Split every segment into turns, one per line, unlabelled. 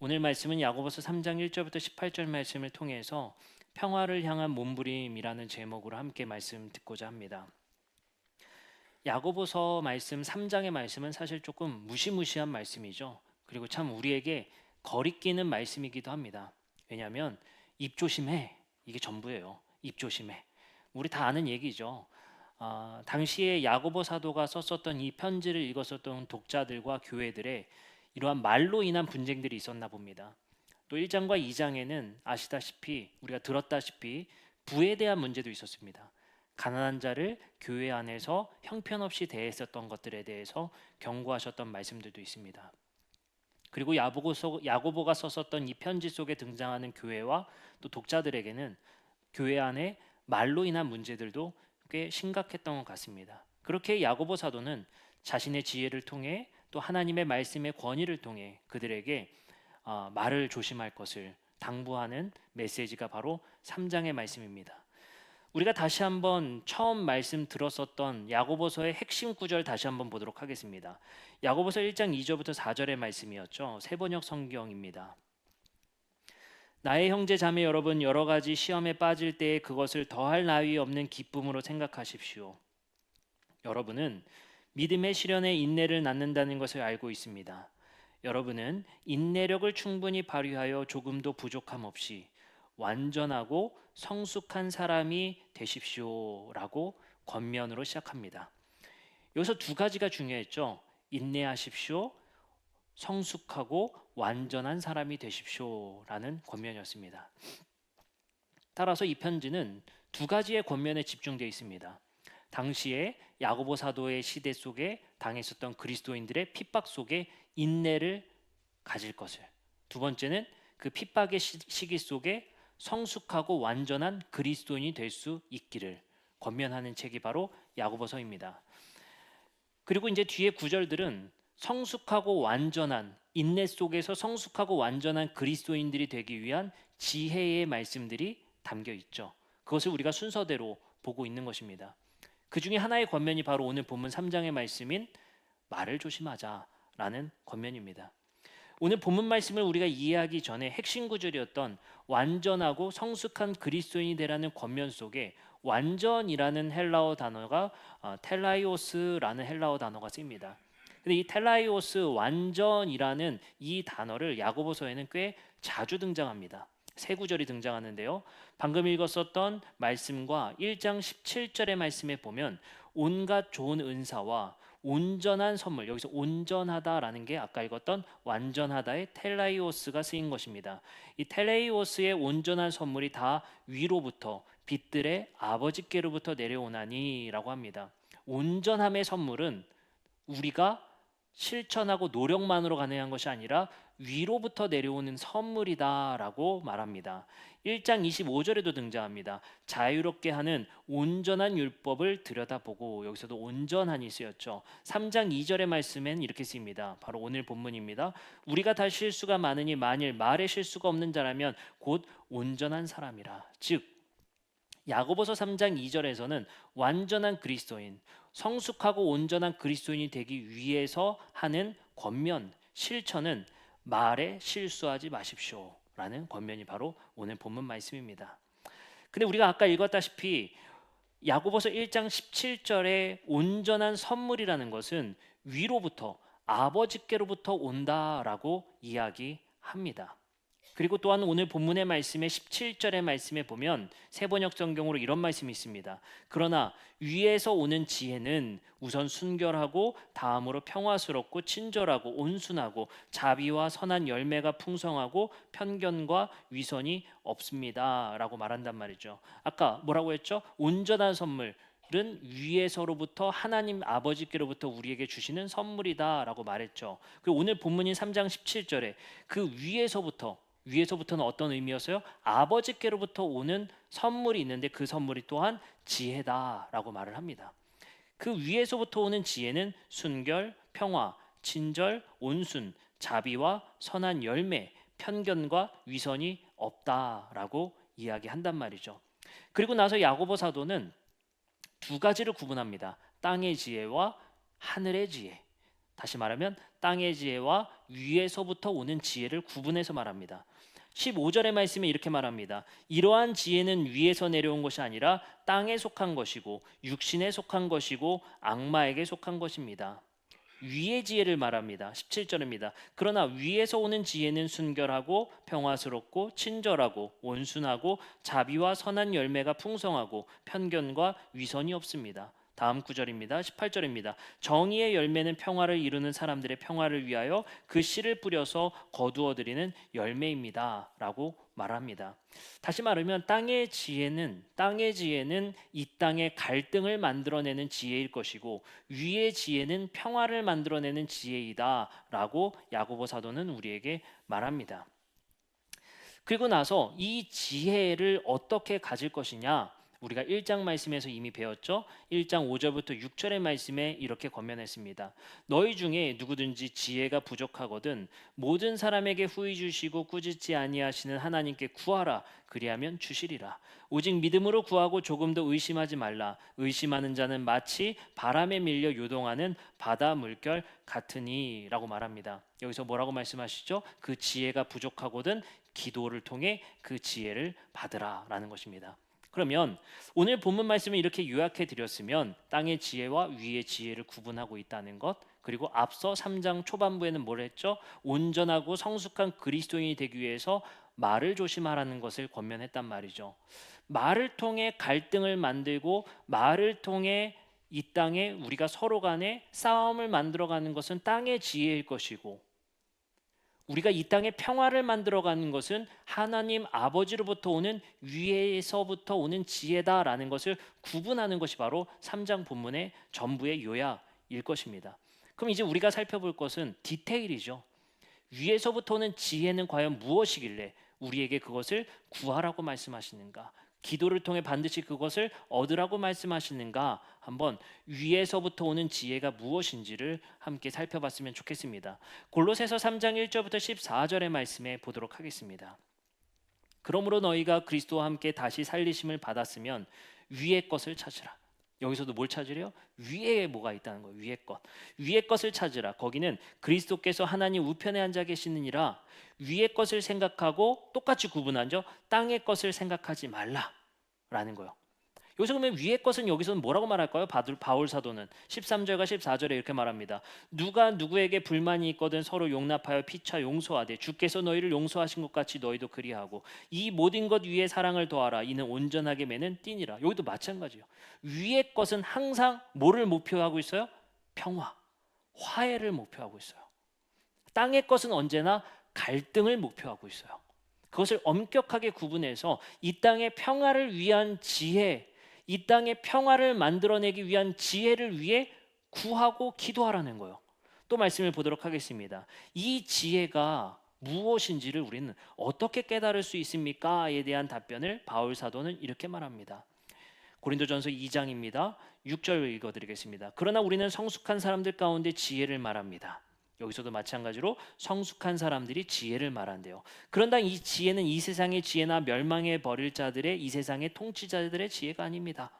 오늘 말씀은 야고보서 3장 1절부터 18절 말씀을 통해서 평화를 향한 몸부림이라는 제목으로 함께 말씀 듣고자 합니다. 야고보서 말씀 3장의 말씀은 사실 조금 무시무시한 말씀이죠. 그리고 참 우리에게 거리끼는 말씀이기도 합니다. 왜냐하면 입 조심해, 이게 전부예요. 입 조심해. 우리 다 아는 얘기죠. 당시에 야고보 사도가 썼었던 이 편지를 읽었었던 독자들과 교회들의 이러한 말로 인한 분쟁들이 있었나 봅니다. 또 1장과 2장에는 아시다시피 우리가 들었다시피 부에 대한 문제도 있었습니다. 가난한 자를 교회 안에서 형편없이 대했었던 것들에 대해서 경고하셨던 말씀들도 있습니다. 그리고 야고보가 썼었던 이 편지 속에 등장하는 교회와 또 독자들에게는 교회 안에 말로 인한 문제들도 꽤 심각했던 것 같습니다. 그렇게 야고보 사도는 자신의 지혜를 통해 또 하나님의 말씀의 권위를 통해 그들에게 말을 조심할 것을 당부하는 메시지가 바로 3장의 말씀입니다. 우리가 다시 한번 처음 말씀 들었었던 야고보서의 핵심 구절 다시 한번 보도록 하겠습니다. 야고보서 1장 2절부터 4절의 말씀이었죠. 새번역 성경입니다. 나의 형제 자매 여러분, 여러 가지 시험에 빠질 때에 그것을 더할 나위 없는 기쁨으로 생각하십시오. 여러분은 믿음의 시련에 인내를 낳는다는 것을 알고 있습니다. 여러분은 인내력을 충분히 발휘하여 조금도 부족함 없이 완전하고 성숙한 사람이 되십시오라고 권면으로 시작합니다. 여기서 두 가지가 중요했죠. 인내하십시오. 성숙하고 완전한 사람이 되십시오라는 권면이었습니다. 따라서 이 편지는 두 가지의 권면에 집중되어 있습니다. 당시에 야고보 사도의 시대 속에 당했었던 그리스도인들의 핍박 속에 인내를 가질 것을, 두 번째는 그 핍박의 시기 속에 성숙하고 완전한 그리스도인이 될 수 있기를 권면하는 책이 바로 야고보서입니다. 그리고 이제 뒤에 구절들은 성숙하고 완전한 인내 속에서 성숙하고 완전한 그리스도인들이 되기 위한 지혜의 말씀들이 담겨 있죠. 그것을 우리가 순서대로 보고 있는 것입니다. 그 중에 하나의 권면이 바로 오늘 본문 3장의 말씀인 말을 조심하자라는 권면입니다. 오늘 본문 말씀을 우리가 이해하기 전에 핵심 구절이었던 완전하고 성숙한 그리스도인이 되라는 권면 속에 완전이라는 헬라어 단어가 텔라이오스라는 헬라어 단어가 쓰입니다. 근데 이 텔라이오스 완전이라는 이 단어를 야고보서에는 꽤 자주 등장합니다. 세 구절이 등장하는데요. 방금 읽었었던 말씀과 1장 17절의 말씀에 보면 온갖 좋은 은사와 온전한 선물, 여기서 온전하다라는 게 아까 읽었던 완전하다의 텔라이오스가 쓰인 것입니다. 이 텔레이오스의 온전한 선물이 다 위로부터 빛들의 아버지께로부터 내려오나니라고 합니다. 온전함의 선물은 우리가 실천하고 노력만으로 가능한 것이 아니라 위로부터 내려오는 선물이다라고 말합니다. 1장 25절에도 등장합니다. 자유롭게 하는 온전한 율법을 들여다보고, 여기서도 온전한이 쓰였죠. 3장 2절의 말씀엔 이렇게 쓰입니다. 바로 오늘 본문입니다. 우리가 다 실수가 많으니 만일 말에 실수가 없는 자라면 곧 온전한 사람이라. 즉 야고보서 3장 2절에서는 완전한 그리스도인, 성숙하고 온전한 그리스도인이 되기 위해서 하는 권면, 실천은 말에 실수하지 마십시오라는 권면이 바로 오늘 본문 말씀입니다. 근데 우리가 아까 읽었다시피 야고보서 1장 17절에 온전한 선물이라는 것은 위로부터 아버지께로부터 온다라고 이야기합니다. 그리고 또한 오늘 본문의 말씀의 17절의 말씀에 보면 새번역 성경으로 이런 말씀이 있습니다. 그러나 위에서 오는 지혜는 우선 순결하고 다음으로 평화스럽고 친절하고 온순하고 자비와 선한 열매가 풍성하고 편견과 위선이 없습니다 라고 말한단 말이죠. 아까 뭐라고 했죠? 온전한 선물 은 위에서로부터 하나님 아버지께로부터 우리에게 주시는 선물이다라고 말했죠. 그리고 오늘 본문인 3장 17절에 그 위에서부터는 어떤 의미였어요? 아버지께로부터 오는 선물이 있는데 그 선물이 또한 지혜다라고 말을 합니다. 그 위에서부터 오는 지혜는 순결, 평화, 친절, 온순, 자비와 선한 열매, 편견과 위선이 없다라고 이야기한단 말이죠. 그리고 나서 야고보 사도는 두 가지를 구분합니다. 땅의 지혜와 하늘의 지혜. 다시 말하면 땅의 지혜와 위에서부터 오는 지혜를 구분해서 말합니다. 15절의 말씀에 이렇게 말합니다. 이러한 지혜는 위에서 내려온 것이 아니라 땅에 속한 것이고 육신에 속한 것이고 악마에게 속한 것입니다. 위의 지혜를 말합니다. 17절입니다. 그러나 위에서 오는 지혜는 순결하고 평화스럽고 친절하고 온순하고 자비와 선한 열매가 풍성하고 편견과 위선이 없습니다. 다음 구절입니다. 18절입니다. 정의의 열매는 평화를 이루는 사람들의 평화를 위하여 그 씨를 뿌려서 거두어들이는 열매입니다. 라고 말합니다. 다시 말하면 땅의 지혜는 이 땅의 갈등을 만들어내는 지혜일 것이고 위의 지혜는 평화를 만들어내는 지혜이다 라고 야고보 사도는 우리에게 말합니다. 그리고 나서 이 지혜를 어떻게 가질 것이냐, 우리가 1장 말씀에서 이미 배웠죠. 1장 5절부터 6절의 말씀에 이렇게 권면했습니다. 너희 중에 누구든지 지혜가 부족하거든 모든 사람에게 후히 주시고 꾸짖지 아니하시는 하나님께 구하라. 그리하면 주시리라. 오직 믿음으로 구하고 조금도 의심하지 말라. 의심하는 자는 마치 바람에 밀려 요동하는 바다 물결 같으니 라고 말합니다. 여기서 뭐라고 말씀하시죠? 그 지혜가 부족하거든 기도를 통해 그 지혜를 받으라 라는 것입니다. 그러면 오늘 본문 말씀을 이렇게 요약해 드렸으면 땅의 지혜와 위의 지혜를 구분하고 있다는 것, 그리고 앞서 3장 초반부에는 뭘 했죠? 온전하고 성숙한 그리스도인이 되기 위해서 말을 조심하라는 것을 권면했단 말이죠. 말을 통해 갈등을 만들고 말을 통해 이 땅에 우리가 서로 간에 싸움을 만들어가는 것은 땅의 지혜일 것이고, 우리가 이 땅에 평화를 만들어가는 것은 하나님 아버지로부터 오는 위에서부터 오는 지혜다라는 것을 구분하는 것이 바로 3장 본문의 전부의 요약일 것입니다. 그럼 이제 우리가 살펴볼 것은 디테일이죠. 위에서부터 오는 지혜는 과연 무엇이길래 우리에게 그것을 구하라고 말씀하시는가? 기도를 통해 반드시 그것을 얻으라고 말씀하시는가? 한번 위에서부터 오는 지혜가 무엇인지를 함께 살펴봤으면 좋겠습니다. 골로새서 3장 1절부터 14절의 말씀에 보도록 하겠습니다. 그러므로 너희가 그리스도와 함께 다시 살리심을 받았으면 위의 것을 찾으라. 여기서도 뭘 찾으래요? 위에 뭐가 있다는 거예요. 위의 것. 위의 것을 찾으라. 거기는 그리스도께서 하나님 우편에 앉아 계시느니라. 위의 것을 생각하고 똑같이 구분하죠. 땅의 것을 생각하지 말라라는 거예요. 여기서 그러면 위의 것은 여기서는 뭐라고 말할까요? 바울 사도는 13절과 14절에 이렇게 말합니다. 누가 누구에게 불만이 있거든 서로 용납하여 피차 용서하되 주께서 너희를 용서하신 것 같이 너희도 그리하고 이 모든 것 위에 사랑을 더하라. 이는 온전하게 매는 띠니라. 여기도 마찬가지예요. 위의 것은 항상 뭐를 목표하고 있어요? 평화, 화해를 목표하고 있어요. 땅의 것은 언제나 갈등을 목표하고 있어요. 그것을 엄격하게 구분해서 이 땅의 평화를 위한 지혜, 이 땅의 평화를 만들어내기 위한 지혜를 위해 구하고 기도하라는 거예요. 또 말씀을 보도록 하겠습니다. 이 지혜가 무엇인지를 우리는 어떻게 깨달을 수 있습니까?에 대한 답변을 바울 사도는 이렇게 말합니다. 고린도전서 2장입니다. 6절 읽어드리겠습니다. 그러나 우리는 성숙한 사람들 가운데 지혜를 말합니다. 여기서도 마찬가지로 성숙한 사람들이 지혜를 말한대요. 그런다 이 지혜는 이 세상의 지혜나 멸망에 버릴 자들의 이 세상의 통치자들의 지혜가 아닙니다.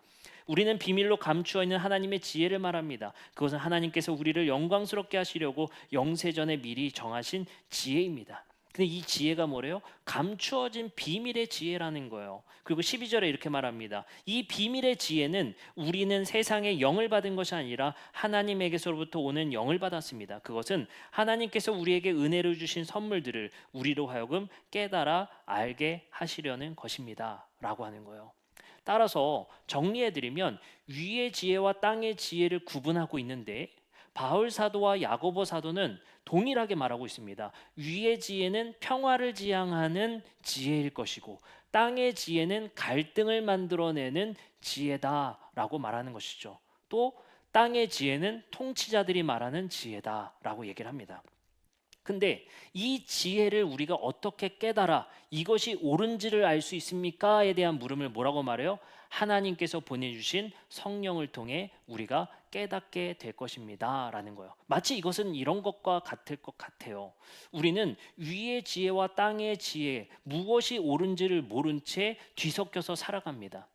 우리는 비밀로 감추어 있는 하나님의 지혜를 말합니다. 그것은 하나님께서 우리를 영광스럽게 하시려고 영세전에 미리 정하신 지혜입니다. 근데 이 지혜가 뭐래요? 감추어진 비밀의 지혜라는 거예요. 그리고 12절에 이렇게 말합니다. 이 비밀의 지혜는 우리는 세상의 영을 받은 것이 아니라 하나님에게서부터 오는 영을 받았습니다. 그것은 하나님께서 우리에게 은혜를 주신 선물들을 우리로 하여금 깨달아 알게 하시려는 것입니다. 라고 하는 거예요. 따라서 정리해드리면 위의 지혜와 땅의 지혜를 구분하고 있는데 바울 사도와 야고보 사도는 동일하게 말하고 있습니다. 위의 지혜는 평화를 지향하는 지혜일 것이고 땅의 지혜는 갈등을 만들어내는 지혜다라고 말하는 것이죠. 또 땅의 지혜는 통치자들이 말하는 지혜다라고 얘기를 합니다. 근데 이 지혜를 우리가 어떻게 깨달아 이것이 옳은지를 알 수 있습니까?에 대한 물음을 뭐라고 말해요? 하나님께서 보내주신 성령을 통해 우리가 깨닫게 될 것입니다 라는 거예요. 마치 이것은 이런 것과 같을 것 같아요. 우리는 위의 지혜와 땅의 지혜 무엇이 옳은지를 모른 채 뒤섞여서 살아갑니다.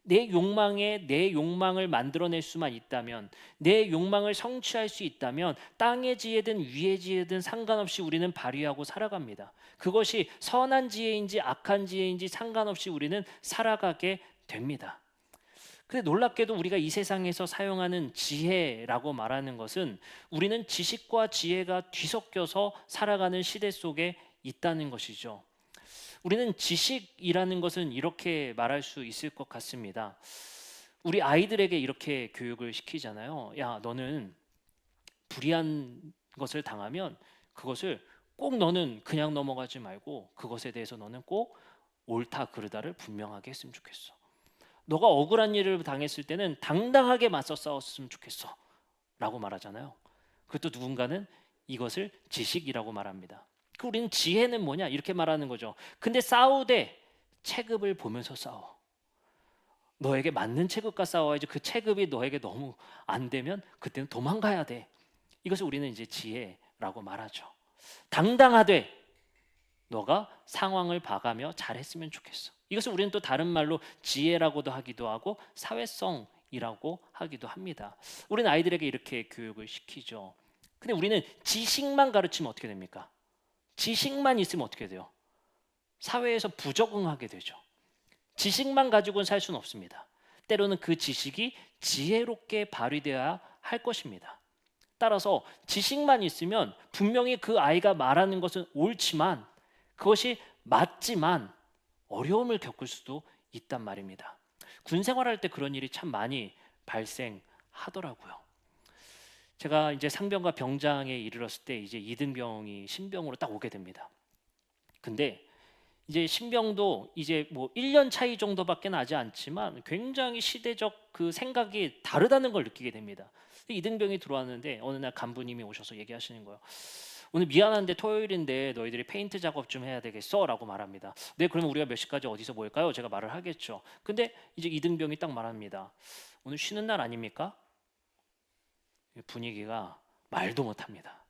내 욕망을 만들어낼 수만 있다면, 내 욕망을 성취할 수 있다면 땅의 지혜든 위의 지혜든 상관없이 우리는 발휘하고 살아갑니다. 그것이 선한 지혜인지 악한 지혜인지 상관없이 우리는 살아가게 됩니다. 근데 놀랍게도 우리가 이 세상에서 사용하는 지혜라고 말하는 것은 우리는 지식과 지혜가 뒤섞여서 살아가는 시대 속에 있다는 것이죠. 우리는 지식이라는 것은 이렇게 말할 수 있을 것 같습니다. 우리 아이들에게 이렇게 교육을 시키잖아요. 야, 너는 불의한 것을 당하면 그것을 꼭 너는 그냥 넘어가지 말고 그것에 대해서 너는 꼭 옳다 그르다를 분명하게 했으면 좋겠어. 너가 억울한 일을 당했을 때는 당당하게 맞서 싸웠으면 좋겠어 라고 말하잖아요. 그것도 누군가는 이것을 지식이라고 말합니다. 우리는 지혜는 뭐냐 이렇게 말하는 거죠. 근데 싸우되 체급을 보면서 싸워. 너에게 맞는 체급과 싸워야지. 그 체급이 너에게 너무 안 되면 그때는 도망가야 돼. 이것을 우리는 이제 지혜라고 말하죠. 당당하되 너가 상황을 봐가며 잘했으면 좋겠어. 이것을 우리는 또 다른 말로 지혜라고도 하기도 하고 사회성이라고 하기도 합니다. 우리는 아이들에게 이렇게 교육을 시키죠. 근데 우리는 지식만 가르치면 어떻게 됩니까? 지식만 있으면 어떻게 돼요? 사회에서 부적응하게 되죠. 지식만 가지고는 살 수는 없습니다. 때로는 그 지식이 지혜롭게 발휘되어야 할 것입니다. 따라서 지식만 있으면 분명히 그 아이가 말하는 것은 옳지만 그것이 맞지만 어려움을 겪을 수도 있단 말입니다. 군 생활할 때 그런 일이 참 많이 발생하더라고요. 제가 이제 상병과 병장에 이르렀을 때 이제 이등병이 신병으로 딱 오게 됩니다. 근데 이제 신병도 이제 뭐 1년 차이 정도밖에 나지 않지만 굉장히 시대적 그 생각이 다르다는 걸 느끼게 됩니다. 이등병이 들어왔는데 어느 날 간부님이 오셔서 얘기하시는 거예요. 오늘 미안한데 토요일인데 너희들이 페인트 작업 좀 해야 되겠어? 라고 말합니다. 네, 그러면 우리가 몇 시까지 어디서 모일까요? 제가 말을 하겠죠. 근데 이제 이등병이 딱 말합니다. 오늘 쉬는 날 아닙니까? 분위기가 말도 못합니다.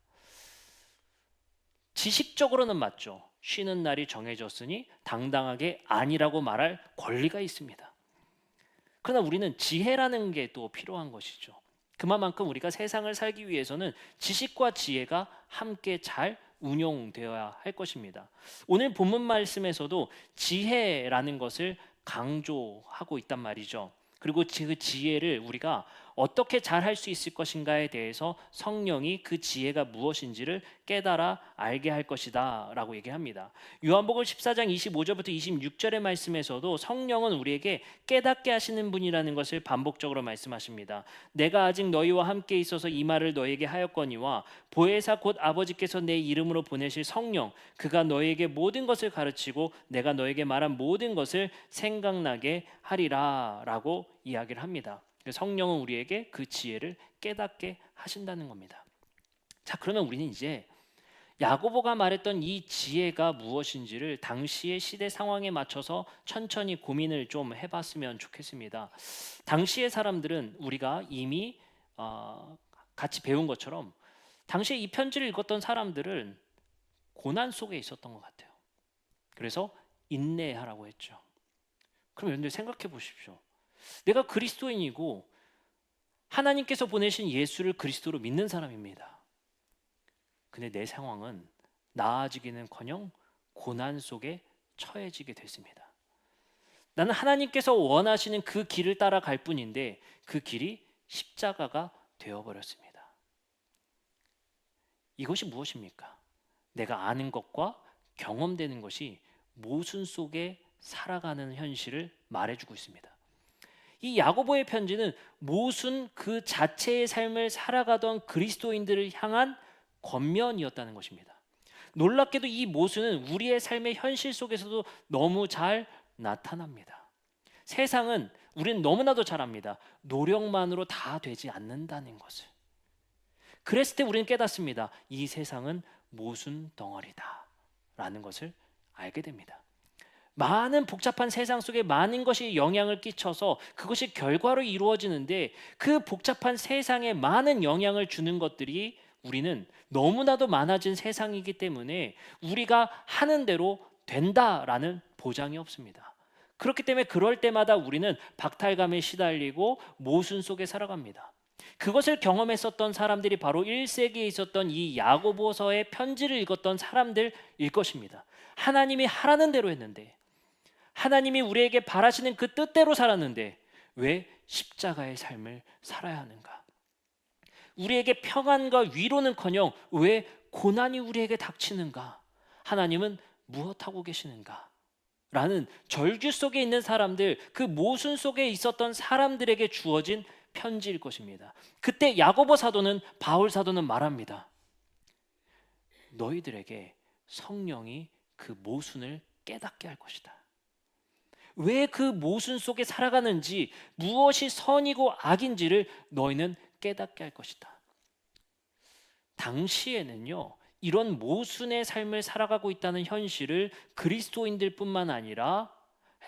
지식적으로는 맞죠. 쉬는 날이 정해졌으니 당당하게 아니라고 말할 권리가 있습니다. 그러나 우리는 지혜라는 게 또 필요한 것이죠. 그만큼 우리가 세상을 살기 위해서는 지식과 지혜가 함께 잘 운용되어야 할 것입니다. 오늘 본문 말씀에서도 지혜라는 것을 강조하고 있단 말이죠. 그리고 그 지혜를 우리가 어떻게 잘 할 수 있을 것인가에 대해서 성령이 그 지혜가 무엇인지를 깨달아 알게 할 것이다 라고 얘기합니다. 요한복음 14장 25절부터 26절의 말씀에서도 성령은 우리에게 깨닫게 하시는 분이라는 것을 반복적으로 말씀하십니다. 내가 아직 너희와 함께 있어서 이 말을 너희에게 하였거니와 보혜사 곧 아버지께서 내 이름으로 보내실 성령 그가 너희에게 모든 것을 가르치고 내가 너희에게 말한 모든 것을 생각나게 하리라 라고 이야기를 합니다. 성령은 우리에게 그 지혜를 깨닫게 하신다는 겁니다. 자, 그러면 우리는 이제 야고보가 말했던 이 지혜가 무엇인지를 당시의 시대 상황에 맞춰서 천천히 고민을 좀 해봤으면 좋겠습니다. 당시의 사람들은 우리가 이미 같이 배운 것처럼 당시에 이 편지를 읽었던 사람들은 고난 속에 있었던 것 같아요. 그래서 인내하라고 했죠. 그럼 여러분들 생각해 보십시오. 내가 그리스도인이고 하나님께서 보내신 예수를 그리스도로 믿는 사람입니다. 근데 내 상황은 나아지기는커녕 고난 속에 처해지게 됐습니다. 나는 하나님께서 원하시는 그 길을 따라갈 뿐인데 그 길이 십자가가 되어버렸습니다. 이것이 무엇입니까? 내가 아는 것과 경험되는 것이 모순 속에 살아가는 현실을 말해주고 있습니다. 이 야고보의 편지는 모순 그 자체의 삶을 살아가던 그리스도인들을 향한 권면이었다는 것입니다. 놀랍게도 이 모순은 우리의 삶의 현실 속에서도 너무 잘 나타납니다. 세상은 우리는 너무나도 잘 압니다. 노력만으로 다 되지 않는다는 것을. 그랬을 때 우리는 깨닫습니다. 이 세상은 모순 덩어리다 라는 것을 알게 됩니다. 많은 복잡한 세상 속에 많은 것이 영향을 끼쳐서 그것이 결과로 이루어지는데 그 복잡한 세상에 많은 영향을 주는 것들이 우리는 너무나도 많아진 세상이기 때문에 우리가 하는 대로 된다라는 보장이 없습니다. 그렇기 때문에 그럴 때마다 우리는 박탈감에 시달리고 모순 속에 살아갑니다. 그것을 경험했었던 사람들이 바로 1세기에 있었던 이 야고보서의 편지를 읽었던 사람들일 것입니다. 하나님이 하라는 대로 했는데, 하나님이 우리에게 바라시는 그 뜻대로 살았는데 왜 십자가의 삶을 살아야 하는가? 우리에게 평안과 위로는커녕 왜 고난이 우리에게 닥치는가? 하나님은 무엇하고 계시는가? 라는 절규 속에 있는 사람들, 그 모순 속에 있었던 사람들에게 주어진 편지일 것입니다. 그때 야고보 사도는, 바울 사도는 말합니다. 너희들에게 성령이 그 모순을 깨닫게 할 것이다. 왜 그 모순 속에 살아가는지, 무엇이 선이고 악인지를 너희는 깨닫게 할 것이다. 당시에는요, 이런 모순의 삶을 살아가고 있다는 현실을 그리스도인들뿐만 아니라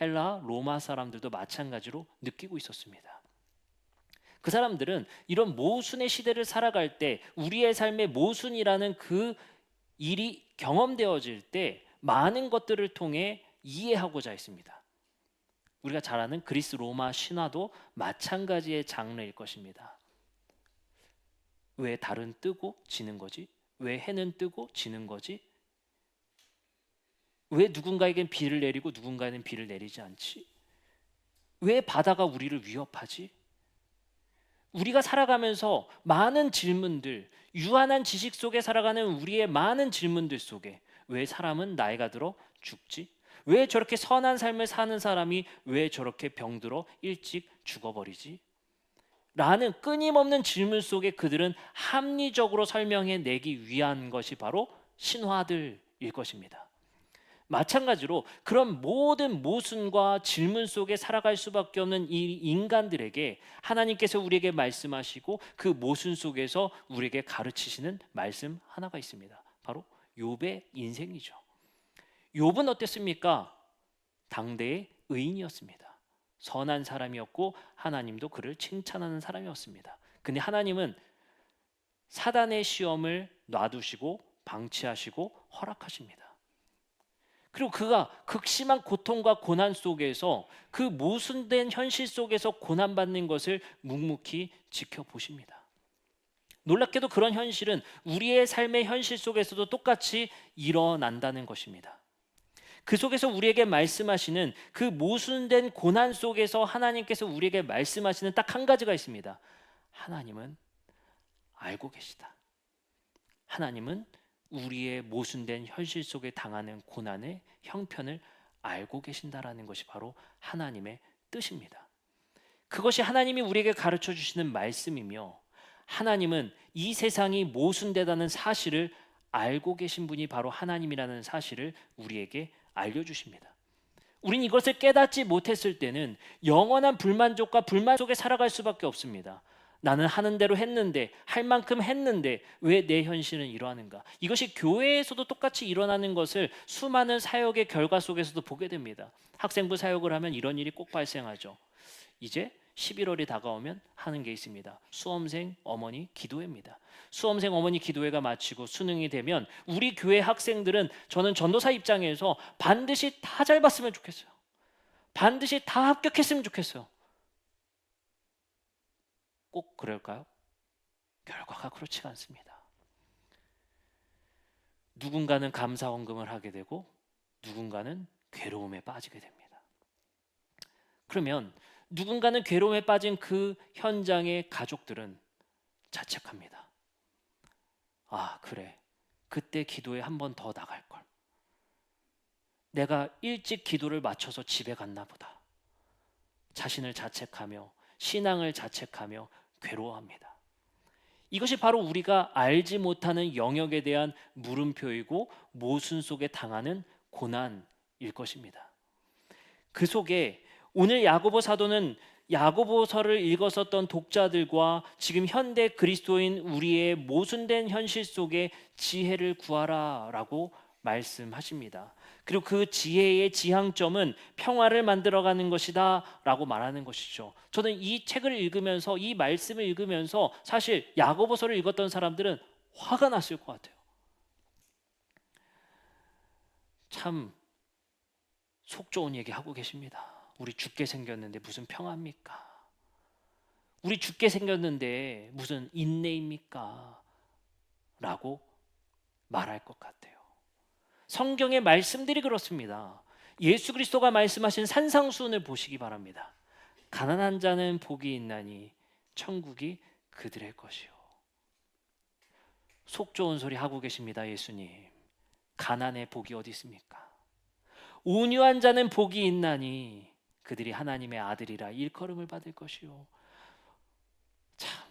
헬라, 로마 사람들도 마찬가지로 느끼고 있었습니다. 그 사람들은 이런 모순의 시대를 살아갈 때, 우리의 삶에 모순이라는 그 일이 경험되어질 때 많은 것들을 통해 이해하고자 했습니다. 우리가 잘 아는 그리스 로마 신화도 마찬가지의 장르일 것입니다. 왜 달은 뜨고 지는 거지? 왜 해는 뜨고 지는 거지? 왜 누군가에겐 비를 내리고 누군가에는 비를 내리지 않지? 왜 바다가 우리를 위협하지? 우리가 살아가면서 많은 질문들, 유한한 지식 속에 살아가는 우리의 많은 질문들 속에 왜 사람은 나이가 들어 죽지? 왜 저렇게 선한 삶을 사는 사람이 왜 저렇게 병들어 일찍 죽어버리지? 라는 끊임없는 질문 속에 그들은 합리적으로 설명해 내기 위한 것이 바로 신화들일 것입니다. 마찬가지로 그런 모든 모순과 질문 속에 살아갈 수밖에 없는 이 인간들에게 하나님께서 우리에게 말씀하시고 그 모순 속에서 우리에게 가르치시는 말씀 하나가 있습니다. 바로 욥의 인생이죠. 욥은 어땠습니까? 당대의 의인이었습니다. 선한 사람이었고 하나님도 그를 칭찬하는 사람이었습니다. 근데 하나님은 사단의 시험을 놔두시고 방치하시고 허락하십니다. 그리고 그가 극심한 고통과 고난 속에서 그 모순된 현실 속에서 고난받는 것을 묵묵히 지켜보십니다. 놀랍게도 그런 현실은 우리의 삶의 현실 속에서도 똑같이 일어난다는 것입니다. 그 속에서 우리에게 말씀하시는 그 모순된 고난 속에서 하나님께서 우리에게 말씀하시는 딱 한 가지가 있습니다. 하나님은 알고 계시다. 하나님은 우리의 모순된 현실 속에 당하는 고난의 형편을 알고 계신다라는 것이 바로 하나님의 뜻입니다. 그것이 하나님이 우리에게 가르쳐 주시는 말씀이며, 하나님은 이 세상이 모순되다는 사실을 알고 계신 분이 바로 하나님이라는 사실을 우리에게 알려주십니다. 우린 이것을 깨닫지 못했을 때는 영원한 불만족과 불만 속에 살아갈 수밖에 없습니다. 나는 하는 대로 했는데, 할 만큼 했는데 왜 내 현실은 이러하는가? 이것이 교회에서도 똑같이 일어나는 것을 수많은 사역의 결과 속에서도 보게 됩니다. 학생부 사역을 하면 이런 일이 꼭 발생하죠. 이제 11월이 다가오면 하는 게 있습니다. 수험생 어머니 기도회입니다. 수험생 어머니 기도회가 마치고 수능이 되면 우리 교회 학생들은, 저는 전도사 입장에서 반드시 다 잘 봤으면 좋겠어요. 반드시 다 합격했으면 좋겠어요. 꼭 그럴까요? 결과가 그렇지가 않습니다. 누군가는 감사원금을 하게 되고 누군가는 괴로움에 빠지게 됩니다. 그러면 누군가는 괴로움에 빠진 그 현장의 가족들은 자책합니다. 아, 그래. 그때 기도에 한 번 더 나갈 걸. 내가 일찍 기도를 마쳐서 집에 갔나 보다. 자신을 자책하며 신앙을 자책하며 괴로워합니다. 이것이 바로 우리가 알지 못하는 영역에 대한 물음표이고 모순 속에 당하는 고난일 것입니다. 그 속에 오늘 야고보 사도는 야고보서를 읽었었던 독자들과 지금 현대 그리스도인 우리의 모순된 현실 속에 지혜를 구하라라고 말씀하십니다. 그리고 그 지혜의 지향점은 평화를 만들어가는 것이다 라고 말하는 것이죠. 저는 이 책을 읽으면서, 이 말씀을 읽으면서 사실 야고보서를 읽었던 사람들은 화가 났을 것 같아요. 참 속 좋은 얘기 하고 계십니다. 우리 죽게 생겼는데 무슨 평화입니까? 우리 죽게 생겼는데 무슨 인내입니까? 라고 말할 것 같아요. 성경의 말씀들이 그렇습니다. 예수 그리스도가 말씀하신 산상수훈을 보시기 바랍니다. 가난한 자는 복이 있나니 천국이 그들의 것이요. 속 좋은 소리 하고 계십니다, 예수님. 가난의 복이 어디 있습니까? 온유한 자는 복이 있나니 그들이 하나님의 아들이라 일컬음을 받을 것이요. 참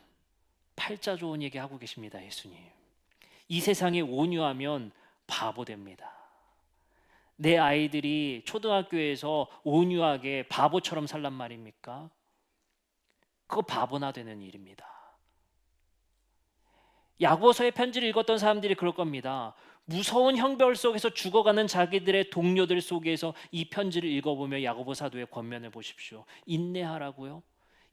팔자 좋은 얘기 하고 계십니다, 예수님. 이 세상에 온유하면 바보 됩니다. 내 아이들이 초등학교에서 온유하게 바보처럼 살란 말입니까? 그거 바보나 되는 일입니다. 야고보서의 편지를 읽었던 사람들이 그럴 겁니다. 무서운 형벌 속에서 죽어가는 자기들의 동료들 속에서 이 편지를 읽어보며 야고보 사도의 권면을 보십시오. 인내하라고요.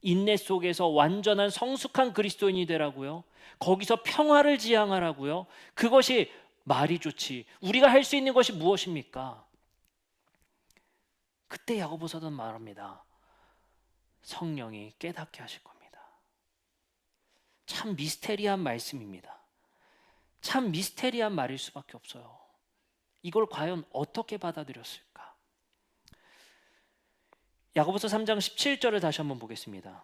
인내 속에서 완전한 성숙한 그리스도인이 되라고요. 거기서 평화를 지향하라고요. 그것이 말이 좋지. 우리가 할 수 있는 것이 무엇입니까? 그때 야고보 사도는 말합니다. 성령이 깨닫게 하실 겁니다. 참 미스테리한 말씀입니다. 참 미스테리한 말일 수밖에 없어요. 이걸 과연 어떻게 받아들였을까? 야고보서 3장 17절을 다시 한번 보겠습니다.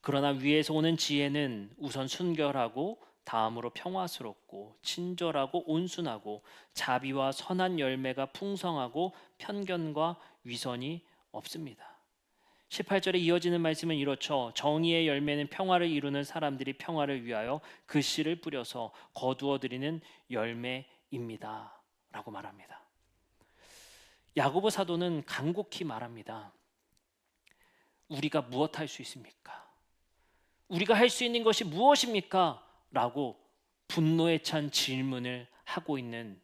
그러나 위에서 오는 지혜는 우선 순결하고 다음으로 평화스럽고 친절하고 온순하고 자비와 선한 열매가 풍성하고 편견과 위선이 없습니다. 18절에 이어지는 말씀은 이렇죠. 정의의 열매는 평화를 이루는 사람들이 평화를 위하여 그 씨를 뿌려서 거두어 드리는 열매입니다 라고 말합니다. 야고보 사도는 간곡히 말합니다. 우리가 무엇 할 수 있습니까? 우리가 할 수 있는 것이 무엇입니까? 라고 분노에 찬 질문을 하고 있는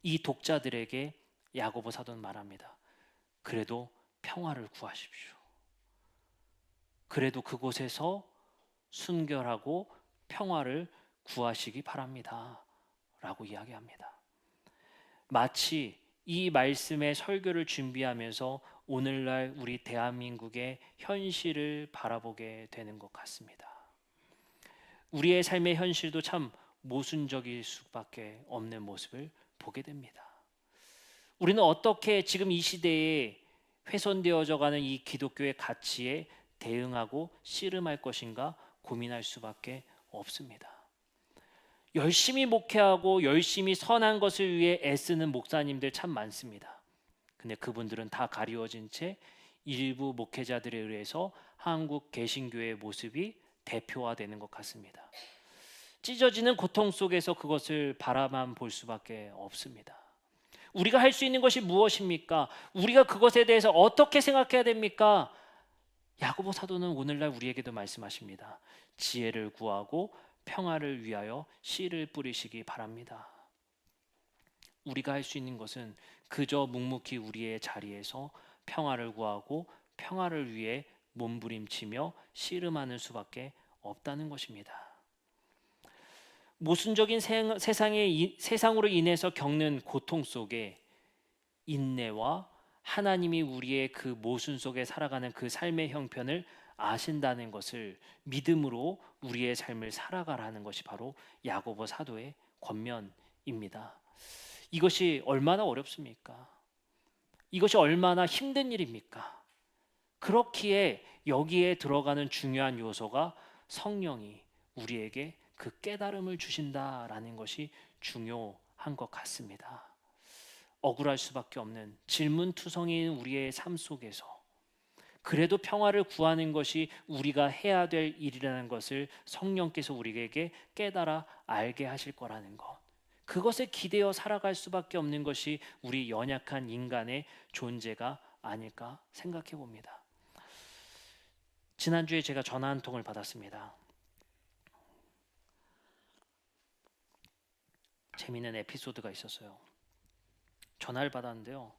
이 독자들에게 야고보 사도는 말합니다. 그래도 평화를 구하십시오. 그래도 그곳에서 순결하고 평화를 구하시기 바랍니다 라고 이야기합니다. 마치 이 말씀의 설교를 준비하면서 오늘날 우리 대한민국의 현실을 바라보게 되는 것 같습니다. 우리의 삶의 현실도 참 모순적일 수밖에 없는 모습을 보게 됩니다. 우리는 어떻게 지금 이 시대에 훼손되어져 가는 이 기독교의 가치에 대응하고 씨름할 것인가 고민할 수밖에 없습니다. 열심히 목회하고 열심히 선한 것을 위해 애쓰는 목사님들 참 많습니다. 근데 그분들은 다 가리워진 채 일부 목회자들에 의해서 한국 개신교의 모습이 대표화되는 것 같습니다. 찢어지는 고통 속에서 그것을 바라만 볼 수밖에 없습니다. 우리가 할 수 있는 것이 무엇입니까? 우리가 그것에 대해서 어떻게 생각해야 됩니까? 야고보 사도는 오늘날 우리에게도 말씀하십니다. 지혜를 구하고 평화를 위하여 씨를 뿌리시기 바랍니다. 우리가 할 수 있는 것은 그저 묵묵히 우리의 자리에서 평화를 구하고 평화를 위해 몸부림치며 씨름하는 수밖에 없다는 것입니다. 모순적인 세상으로 인해서 겪는 고통 속에 인내와 하나님이 우리의 그 모순 속에 살아가는 그 삶의 형편을 아신다는 것을 믿음으로 우리의 삶을 살아가라는 것이 바로 야고보 사도의 권면입니다. 이것이 얼마나 어렵습니까? 이것이 얼마나 힘든 일입니까? 그렇기에 여기에 들어가는 중요한 요소가 성령이 우리에게 그 깨달음을 주신다라는 것이 중요한 것 같습니다. 억울할 수밖에 없는 질문투성이인 우리의 삶 속에서 그래도 평화를 구하는 것이 우리가 해야 될 일이라는 것을 성령께서 우리에게 깨달아 알게 하실 거라는 것, 그것에 기대어 살아갈 수밖에 없는 것이 우리 연약한 인간의 존재가 아닐까 생각해 봅니다. 지난주에 제가 전화 한 통을 받았습니다. 재미있는 에피소드가 있었어요. 전화를 받았는데요.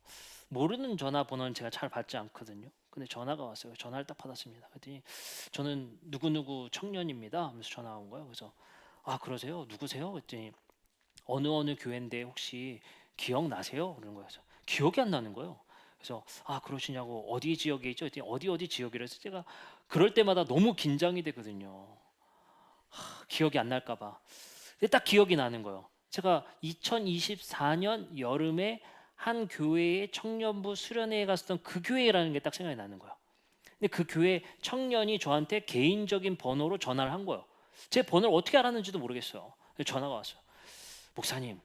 모르는 전화번호는 제가 잘 받지 않거든요. 근데 전화가 왔어요. 전화를 딱 받았습니다. 그랬더니 저는 누구누구 청년입니다 하면서 전화 온 거예요. 그래서 아 그러세요? 누구세요? 그랬더니 어느 교회인데 혹시 기억나세요? 그러는 거예요. 그래서 기억이 안 나는 거예요. 그래서 그러시냐고 어디 지역에 있죠? 했더니 어디 지역이라서 제가 그럴 때마다 너무 긴장이 되거든요. 기억이 안 날까 봐. 근데 딱 기억이 나는 거예요. 제가 2024년 여름에 한 교회의 청년부 수련회에 갔었던 그 교회라는 게 딱 생각이 나는 거예요. 근데 그 교회 청년이 저한테 개인적인 번호로 전화를 한 거예요. 제 번호를 어떻게 알았는지도 모르겠어요. 전화가 왔어요. 목사님,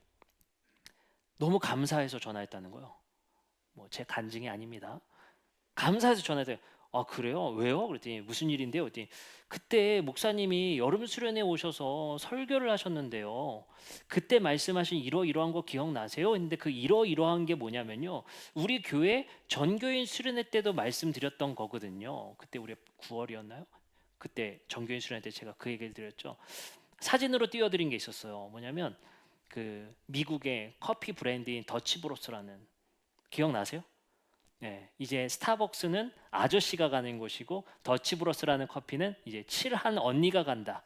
너무 감사해서 전화했다는 거예요. 뭐 제 간증이 아닙니다. 감사해서 전화해서 그래요? 왜요? 그랬더니 무슨 일인데요? 그랬더니 그때 목사님이 여름 수련회 오셔서 설교를 하셨는데요. 그때 말씀하신 이러이러한 거 기억나세요? 했는데 그 이러이러한 게 뭐냐면요. 우리 교회 전교인 수련회 때도 말씀드렸던 거거든요. 그때 우리 9월이었나요? 그때 전교인 수련회 때 제가 그 얘기를 드렸죠. 사진으로 띄워드린 게 있었어요. 뭐냐면 그 미국의 커피 브랜드인 더치브로스라는, 기억나세요? 네, 이제 스타벅스는 아저씨가 가는 곳이고 더치브로스라는 커피는 이제 칠한 언니가 간다.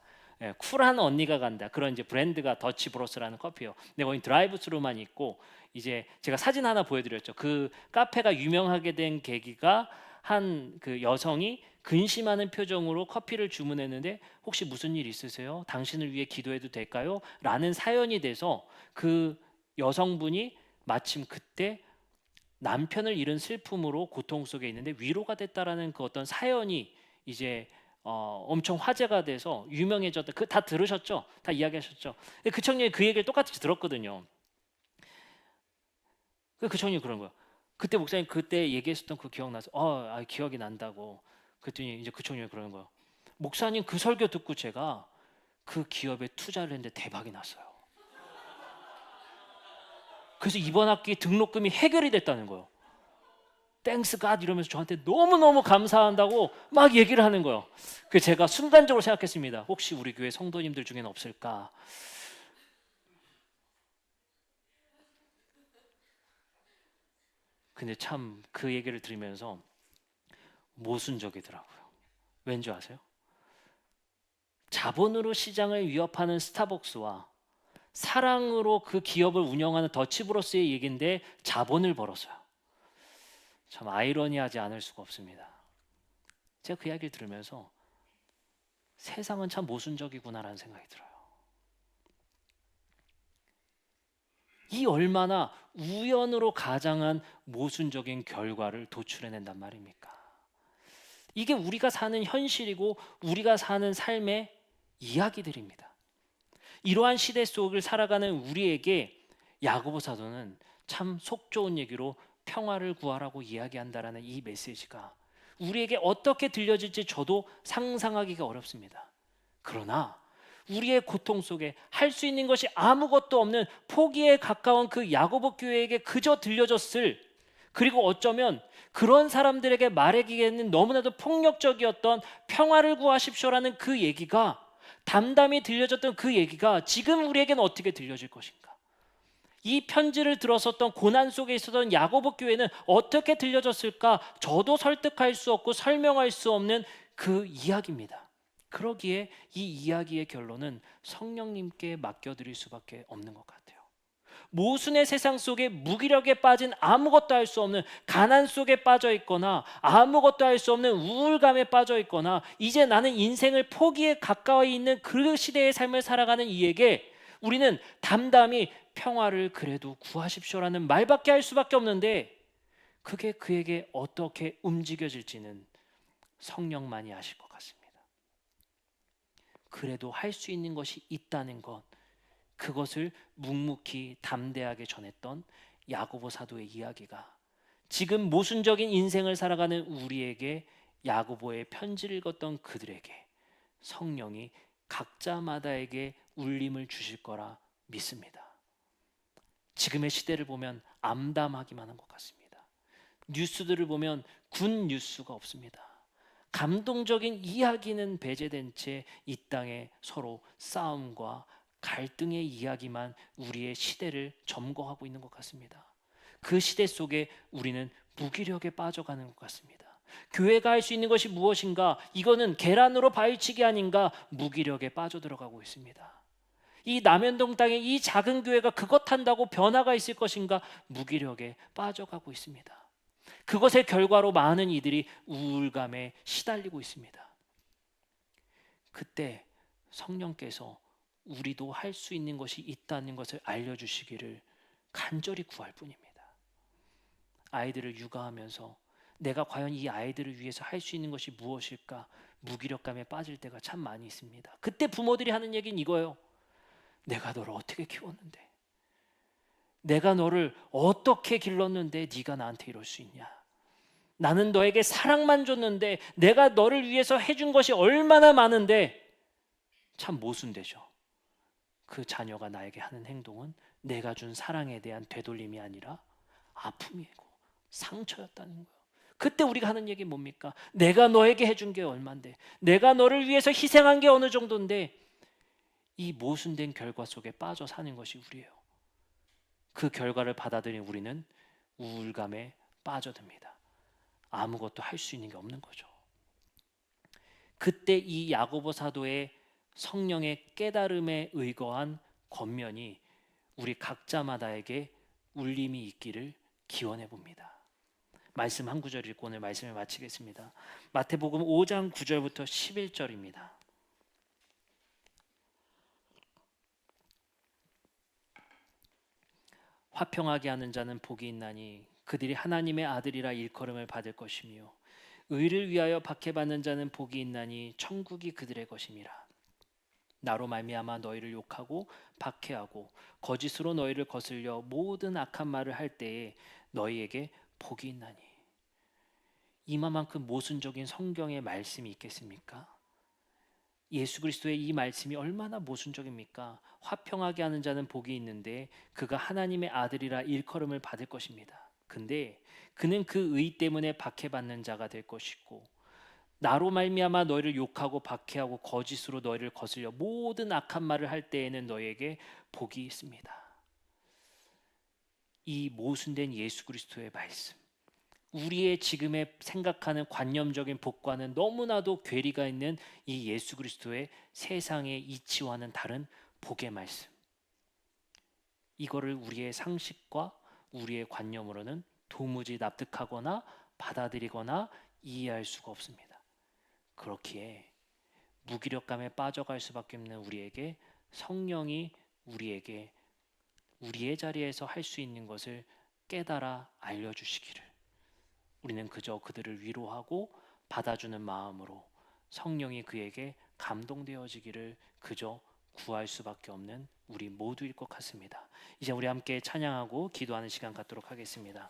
쿨한 언니가 간다. 그런 이제 브랜드가 더치브로스라는 커피예요. 근데 거기 드라이브스루만 있고, 이제 제가 사진 하나 보여드렸죠. 그 카페가 유명하게 된 계기가 한 그 여성이 근심하는 표정으로 커피를 주문했는데 혹시 무슨 일 있으세요? 당신을 위해 기도해도 될까요? 라는 사연이 돼서 그 여성분이 마침 그때 남편을 잃은 슬픔으로 고통 속에 있는데 위로가 됐다라는 그 어떤 사연이 이제 엄청 화제가 돼서 유명해졌다. 그 다 들으셨죠? 다 이야기하셨죠? 근데 그 청년이 그 얘기를 똑같이 들었거든요. 그 청년이 그런 거야. 그때 목사님 그때 얘기했었던 그 기억나서 기억이 난다고. 그랬더니 이제 그 청년이 그러는 거야. 목사님 그 설교 듣고 제가 그 기업에 투자를 했는데 대박이 났어요. 그래서 이번 학기 등록금이 해결이 됐다는 거예요. 땡스 갓 이러면서 저한테 너무너무 감사한다고 막 얘기를 하는 거예요. 그 제가 순간적으로 생각했습니다. 혹시 우리 교회 성도님들 중에는 없을까? 근데 참 그 얘기를 들으면서 모순적이더라고요. 왠지 아세요? 자본으로 시장을 위협하는 스타벅스와 사랑으로 그 기업을 운영하는 더치브로스의 얘기인데 자본을 벌었어요. 참 아이러니하지 않을 수가 없습니다. 제가 그 이야기를 들으면서 세상은 참 모순적이구나라는 생각이 들어요. 이 얼마나 우연으로 가장한 모순적인 결과를 도출해낸단 말입니까? 이게 우리가 사는 현실이고 우리가 사는 삶의 이야기들입니다. 이러한 시대 속을 살아가는 우리에게 야고보 사도는 참 속 좋은 얘기로 평화를 구하라고 이야기한다라는 이 메시지가 우리에게 어떻게 들려질지 저도 상상하기가 어렵습니다. 그러나 우리의 고통 속에 할 수 있는 것이 아무것도 없는 포기에 가까운 그 야고보 교회에게 그저 들려졌을, 그리고 어쩌면 그런 사람들에게 말하기에는 너무나도 폭력적이었던 평화를 구하십시오라는 그 얘기가, 담담히 들려졌던 그 얘기가 지금 우리에게는 어떻게 들려질 것인가? 이 편지를 들었었던 고난 속에 있었던 야고보 교회는 어떻게 들려졌을까? 저도 설득할 수 없고 설명할 수 없는 그 이야기입니다. 그러기에 이 이야기의 결론은 성령님께 맡겨드릴 수밖에 없는 것 같아요. 모순의 세상 속에 무기력에 빠진, 아무것도 할 수 없는 가난 속에 빠져 있거나 아무것도 할 수 없는 우울감에 빠져 있거나 이제 나는 인생을 포기에 가까이 있는 그 시대의 삶을 살아가는 이에게 우리는 담담히 평화를 그래도 구하십시오라는 말밖에 할 수밖에 없는데, 그게 그에게 어떻게 움직여질지는 성령만이 아실 것 같습니다. 그래도 할 수 있는 것이 있다는 것, 그것을 묵묵히 담대하게 전했던 야고보 사도의 이야기가 지금 모순적인 인생을 살아가는 우리에게, 야고보의 편지를 읽었던 그들에게 성령이 각자마다에게 울림을 주실 거라 믿습니다. 지금의 시대를 보면 암담하기만 한 것 같습니다. 뉴스들을 보면 군 뉴스가 없습니다. 감동적인 이야기는 배제된 채 이 땅에 서로 싸움과 갈등의 이야기만 우리의 시대를 점거하고 있는 것 같습니다. 그 시대 속에 우리는 무기력에 빠져가는 것 같습니다. 교회가 할 수 있는 것이 무엇인가? 이거는 계란으로 바위치기 아닌가? 무기력에 빠져들어가고 있습니다. 이 남현동 땅에 이 작은 교회가 그것 한다고 변화가 있을 것인가? 무기력에 빠져가고 있습니다. 그것의 결과로 많은 이들이 우울감에 시달리고 있습니다. 그때 성령께서 우리도 할 수 있는 것이 있다는 것을 알려주시기를 간절히 구할 뿐입니다. 아이들을 육아하면서 내가 과연 이 아이들을 위해서 할 수 있는 것이 무엇일까 무기력감에 빠질 때가 참 많이 있습니다. 그때 부모들이 하는 얘기는 이거예요. 내가 너를 어떻게 키웠는데, 내가 너를 어떻게 길렀는데 네가 나한테 이럴 수 있냐. 나는 너에게 사랑만 줬는데 내가 너를 위해서 해준 것이 얼마나 많은데. 참 모순되죠. 그 자녀가 나에게 하는 행동은 내가 준 사랑에 대한 되돌림이 아니라 아픔이고 상처였다는 거예요. 그때 우리가 하는 얘기 뭡니까? 내가 너에게 해준 게 얼만데, 내가 너를 위해서 희생한 게 어느 정도인데, 이 모순된 결과 속에 빠져 사는 것이 우리예요. 그 결과를 받아들인 우리는 우울감에 빠져듭니다. 아무것도 할 수 있는 게 없는 거죠. 그때 이 야고보 사도의 성령의 깨달음에 의거한 권면이 우리 각자마다에게 울림이 있기를 기원해 봅니다. 말씀 한 구절 읽고 오늘 말씀을 마치겠습니다. 마태복음 5장 9절부터 11절입니다. 화평하게 하는 자는 복이 있나니 그들이 하나님의 아들이라 일컬음을 받을 것이며 의를 위하여 박해받는 자는 복이 있나니 천국이 그들의 것임이라. 나로 말미암아 너희를 욕하고 박해하고 거짓으로 너희를 거슬려 모든 악한 말을 할 때에 너희에게 복이 있나니. 이만큼 모순적인 성경의 말씀이 있겠습니까? 예수 그리스도의 이 말씀이 얼마나 모순적입니까? 화평하게 하는 자는 복이 있는데 그가 하나님의 아들이라 일컬음을 받을 것입니다. 근데 그는 그 의 때문에 박해받는 자가 될 것이고, 나로 말미암아 너희를 욕하고 박해하고 거짓으로 너희를 거슬려 모든 악한 말을 할 때에는 너희에게 복이 있습니다. 이 모순된 예수 그리스도의 말씀, 우리의 지금의 생각하는 관념적인 복과는 너무나도 괴리가 있는 이 예수 그리스도의 세상의 이치와는 다른 복의 말씀, 이거를 우리의 상식과 우리의 관념으로는 도무지 납득하거나 받아들이거나 이해할 수가 없습니다. 그렇기에 무기력감에 빠져갈 수밖에 없는 우리에게 성령이 우리에게 우리의 자리에서 할 수 있는 것을 깨달아 알려주시기를, 우리는 그저 그들을 위로하고 받아주는 마음으로 성령이 그에게 감동되어지기를 그저 구할 수밖에 없는 우리 모두일 것 같습니다. 이제 우리 함께 찬양하고 기도하는 시간 갖도록 하겠습니다.